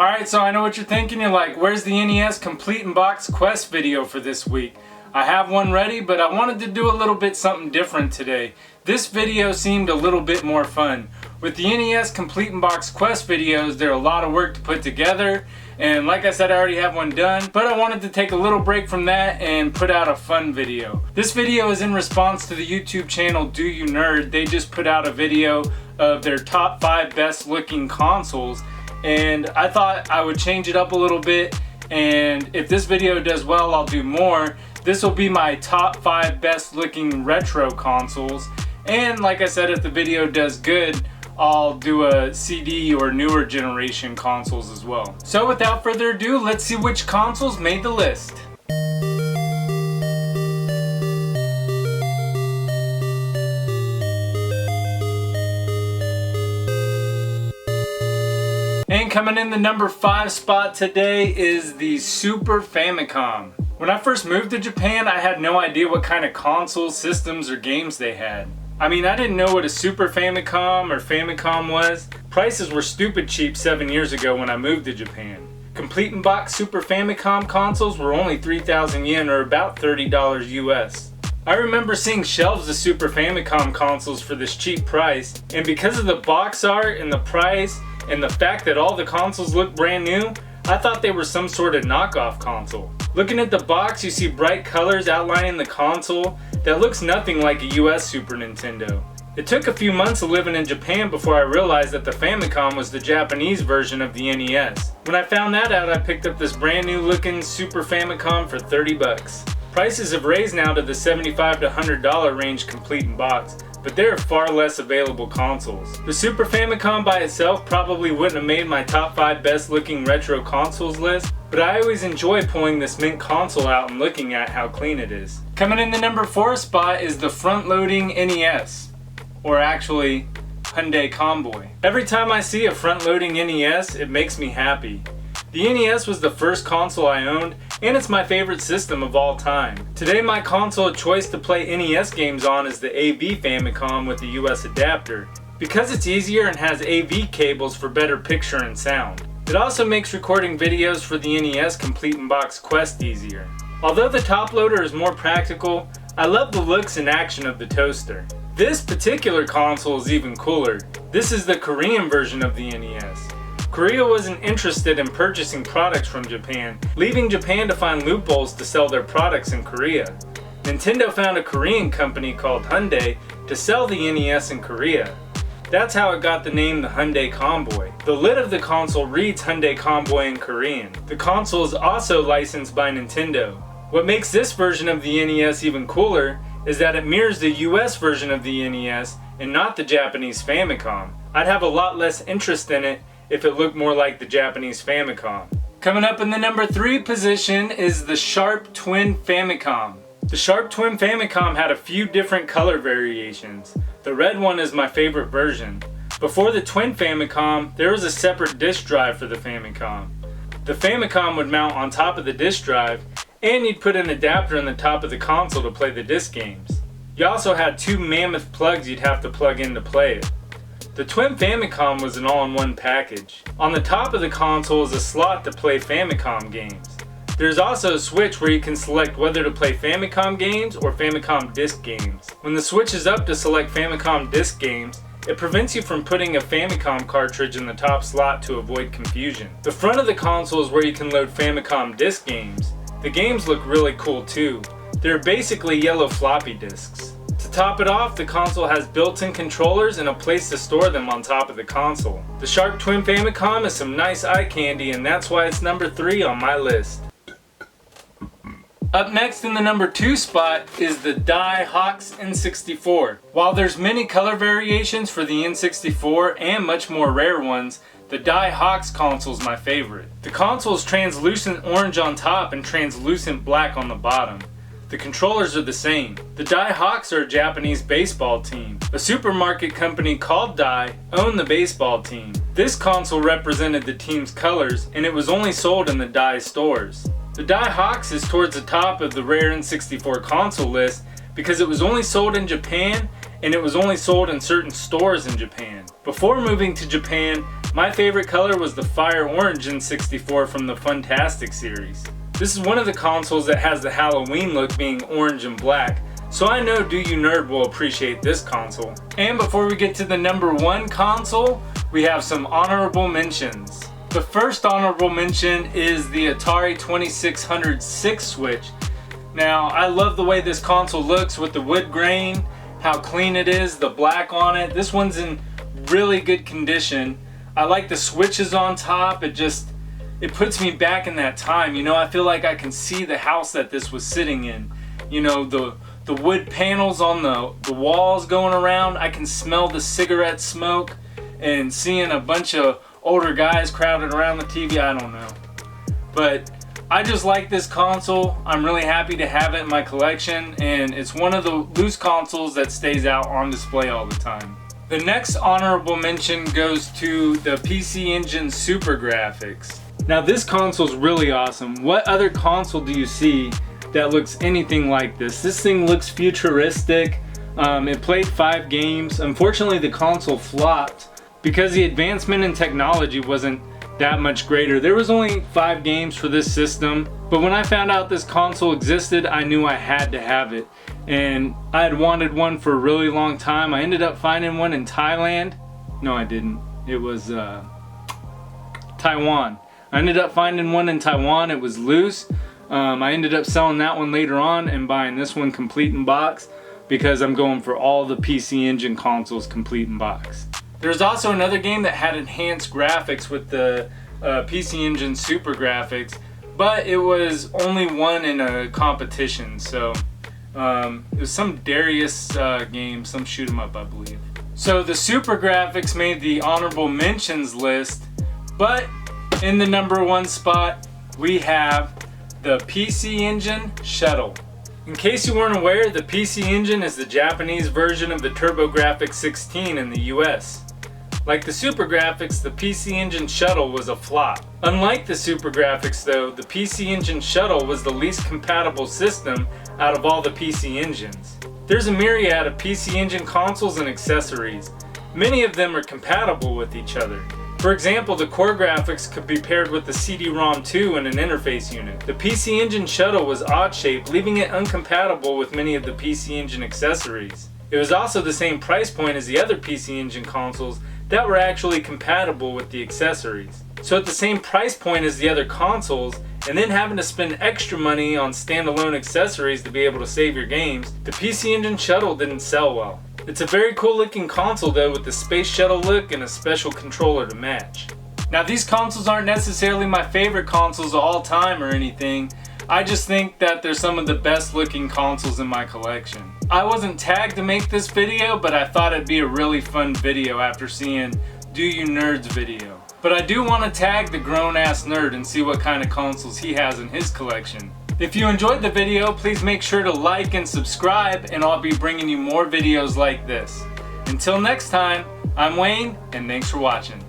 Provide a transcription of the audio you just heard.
Alright, so I know what you're thinking. You're like, where's the NES Complete in Box Quest video for this week? I have one ready, but I wanted to do a little bit something different today. This video seemed a little bit more fun. With the NES Complete in Box Quest videos, they're a lot of work to put together, and like I said, I already have one done, but I wanted to take a little break from that and put out a fun video. This video is in response to the YouTube channel Do You Nerd. They just put out a video of their top 5 best looking consoles, and I thought I would change it up a little bit, and if this video does well, I'll do more. This will be my top 5 best looking retro consoles, and like I said, if the video does good, I'll do a CD or newer generation consoles as well. So without further ado, let's see which consoles made the list. And coming in the number 5 spot today is the Super Famicom. When I first moved to Japan, I had no idea what kind of consoles, systems, or games they had. I mean, I didn't know what a Super Famicom or Famicom was. Prices were stupid cheap 7 years ago when I moved to Japan. Complete in box Super Famicom consoles were only 3,000 yen or about $30 US. I remember seeing shelves of Super Famicom consoles for this cheap price, and because of the box art and the price and the fact that all the consoles look brand new, I thought they were some sort of knockoff console. Looking at the box, you see bright colors outlining the console that looks nothing like a US Super Nintendo. It took a few months of living in Japan before I realized that the Famicom was the Japanese version of the NES. When I found that out, I picked up this brand new looking Super Famicom for 30 bucks. Prices have raised now to the $75 to $100 range complete in box, but there are far less available consoles. The Super Famicom by itself probably wouldn't have made my top 5 best looking retro consoles list, but I always enjoy pulling this mint console out and looking at how clean it is. Coming in the number 4 spot is the front-loading NES, or actually Hyundai Comboy. Every time I see a front-loading NES, it makes me happy. The NES was the first console I owned, and it's my favorite system of all time. Today my console of choice to play NES games on is the AV Famicom with the US adapter, because it's easier and has AV cables for better picture and sound. It also makes recording videos for the NES Complete in Box Quest easier. Although the top loader is more practical, I love the looks and action of the toaster. This particular console is even cooler. This is the Korean version of the NES. Korea wasn't interested in purchasing products from Japan, leaving Japan to find loopholes to sell their products in Korea. Nintendo found a Korean company called Hyundai to sell the NES in Korea. That's how it got the name the Hyundai Comboy. The lid of the console reads Hyundai Comboy in Korean. The console is also licensed by Nintendo. What makes this version of the NES even cooler is that it mirrors the US version of the NES and not the Japanese Famicom. I'd have a lot less interest in it if it looked more like the Japanese Famicom. Coming up in the number 3 position is the Sharp Twin Famicom. The Sharp Twin Famicom had a few different color variations. The red one is my favorite version. Before the Twin Famicom, there was a separate disk drive for the Famicom. The Famicom would mount on top of the disk drive, and you'd put an adapter in the top of the console to play the disc games. You also had 2 mammoth plugs you'd have to plug in to play it. The Twin Famicom was an all-in-one package. On the top of the console is a slot to play Famicom games. There's also a switch where you can select whether to play Famicom games or Famicom disc games. When the switch is up to select Famicom disc games, it prevents you from putting a Famicom cartridge in the top slot to avoid confusion. The front of the console is where you can load Famicom disc games. The games look really cool too. They're basically yellow floppy disks. To top it off, the console has built-in controllers and a place to store them on top of the console. The Sharp Twin Famicom is some nice eye candy, and that's why it's number 3 on my list. Up next in the number 2 spot is the Dai Hawks N64. While there's many color variations for the N64 and much more rare ones, the Dai Hawks console is my favorite. The console is translucent orange on top and translucent black on the bottom. The controllers are the same. The Dai Hawks are a Japanese baseball team. A supermarket company called Dai owned the baseball team. This console represented the team's colors, and it was only sold in the Dai stores. The Dai Hawks is towards the top of the rare N64 console list because it was only sold in Japan and it was only sold in certain stores in Japan. Before moving to Japan, my favorite color was the Fire Orange N64 from the Funtastic series. This is one of the consoles that has the Halloween look, being orange and black, so I know Do You Nerd will appreciate this console. And before we get to the number 1 console, we have some honorable mentions. The first honorable mention is the Atari 2600 switch. Now, I love the way this console looks with the wood grain, how clean it is, the black on it. This one's in really good condition. I like the switches on top. It puts me back in that time. You know, I feel like I can see the house that this was sitting in. You know, the wood panels on the walls going around. I can smell the cigarette smoke, and seeing a bunch of older guys crowded around the TV, I don't know. But I just like this console. I'm really happy to have it in my collection, and it's one of the loose consoles that stays out on display all the time. The next honorable mention goes to the PC Engine Super Graphics. Now this console's really awesome. What other console do you see that looks anything like this? This thing looks futuristic. It played 5 games. Unfortunately, the console flopped because the advancement in technology wasn't that much greater. There was only 5 games for this system, but when I found out this console existed, I knew I had to have it. And I had wanted one for a really long time. I ended up finding one in Thailand. No, I didn't. It was Taiwan. I ended up finding one in Taiwan. It was loose. I ended up selling that one later on and buying this one complete in box because I'm going for all the PC Engine consoles complete in box. There's also another game that had enhanced graphics with the PC Engine Super Graphics, but it was only won in a competition. So it was some Darius game, some shoot 'em up, I believe. So the Super Graphics made the honorable mentions list, but in the number 1 spot we have the PC Engine Shuttle. In case you weren't aware, the PC Engine is the Japanese version of the TurboGrafx 16 in the US. Like the Super Graphics, the PC Engine Shuttle was a flop. Unlike the Super Graphics though, the PC Engine Shuttle was the least compatible system out of all the PC Engines. There's a myriad of PC Engine consoles and accessories. Many of them are compatible with each other. For example, the core graphics could be paired with the CD-ROM 2 and an interface unit. The PC Engine Shuttle was odd-shaped, leaving it uncompatible with many of the PC Engine accessories. It was also the same price point as the other PC Engine consoles that were actually compatible with the accessories. So at the same price point as the other consoles, and then having to spend extra money on standalone accessories to be able to save your games, the PC Engine Shuttle didn't sell well. It's a very cool looking console though, with the space shuttle look and a special controller to match. Now these consoles aren't necessarily my favorite consoles of all time or anything. I just think that they're some of the best looking consoles in my collection. I wasn't tagged to make this video, but I thought it'd be a really fun video after seeing Do You Nerd's video. But I do want to tag the grown ass nerd and see what kind of consoles he has in his collection. If you enjoyed the video, please make sure to like and subscribe, and I'll be bringing you more videos like this. Until next time, I'm Wayne, and thanks for watching.